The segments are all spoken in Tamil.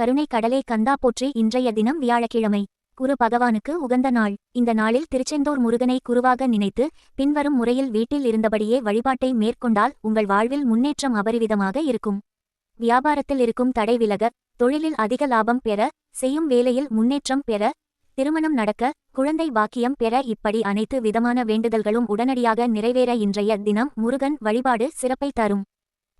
கருணை கடலே கந்தா போற்றி. இன்றைய தினம் வியாழக்கிழமை. குரு பகவானுக்கு உகந்த நாள். இந்த நாளில் திருச்செந்தூர் முருகனை குருவாக நினைத்து பின்வரும் முறையில் வீட்டில் இருந்தபடியே வழிபாட்டை மேற்கொண்டால் உங்கள் வாழ்வில் முன்னேற்றம் அபரிவிதமாக இருக்கும். வியாபாரத்தில் இருக்கும் தடை விலக, தொழிலில் அதிக லாபம் பெற, செய்யும் வேலையில் முன்னேற்றம் பெற, திருமணம் நடக்க, குழந்தை பாக்கியம் பெற, இப்படி அனைத்து விதமான வேண்டுதல்களும் உடனடியாக நிறைவேற இன்றைய தினம் முருகன் வழிபாடு சிறப்பை தரும்.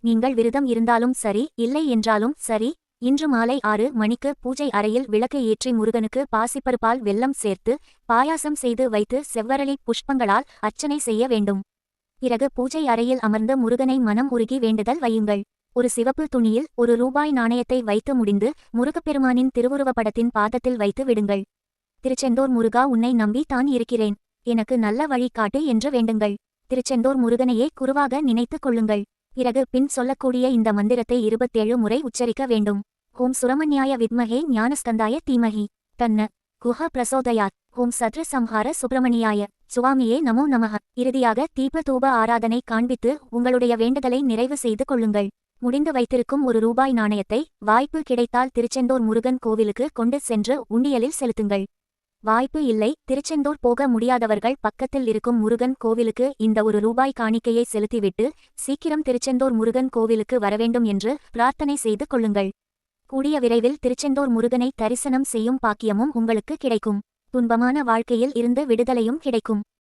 நீங்கள் விரதம் இருந்தாலும் சரி, இல்லை என்றாலும் சரி, இன்று மாலை 6 மணிக்கு பூஜை அறையில் விளக்கு ஏற்றி முருகனுக்கு பாசிப்பருப்பால் வெல்லம் சேர்த்து பாயாசம் செய்து வைத்து செவ்வரளி புஷ்பங்களால் அர்ச்சனை செய்ய வேண்டும். பிறகு பூஜை அறையில் அமர்ந்து முருகனை மனம் உருகி வேண்டுதல் வையுங்கள். ஒரு சிவப்பு துணியில் ₹1 நாணயத்தை வைத்து முடிந்து முருகப்பெருமானின் திருவுருவப்படத்தின் பாதத்தில் வைத்து விடுங்கள். திருச்செந்தூர் முருகா, உன்னை நம்பி தான் இருக்கிறேன், எனக்கு நல்ல வழி காட்டு என்று வேண்டுங்கள். திருச்செந்தூர் முருகனையே குருவாக நினைத்துக் கொள்ளுங்கள். பிறகு பின் சொல்லக்கூடிய இந்த மந்திரத்தை 27 முறை உச்சரிக்க வேண்டும். ஓம் சுரமண்யாய வித்மஹே ஞானஸ்கந்தாய தீமஹி தன்ன குஹ பிரசோதயாத். ஓம் சத்ர சம்ஹார சுப்பிரமணியாய சுவாமியே நமோ நமஹ. இறுதியாக தீப தூப ஆராதனை காண்பித்து உங்களுடைய வேண்டுதலை நிறைவு செய்து கொள்ளுங்கள். முடிந்து வைத்திருக்கும் ₹1 நாணயத்தை வாய்ப்பு கிடைத்தால் திருச்செந்தூர் முருகன் கோவிலுக்கு கொண்டு சென்று உண்டியலில் செலுத்துங்கள். வாய்ப்பு இல்லை, திருச்செந்தூர் போக முடியாதவர்கள் பக்கத்தில் இருக்கும் முருகன் கோவிலுக்கு இந்த ₹1 காணிக்கையை செலுத்திவிட்டு சீக்கிரம் திருச்செந்தூர் முருகன் கோவிலுக்கு வரவேண்டும் என்று பிரார்த்தனை செய்து கொள்ளுங்கள். கூடிய விரைவில் திருச்செந்தூர் முருகனை தரிசனம் செய்யும் பாக்கியமும் உங்களுக்கு கிடைக்கும். துன்பமான வாழ்க்கையில் இருந்து விடுதலையும் கிடைக்கும்.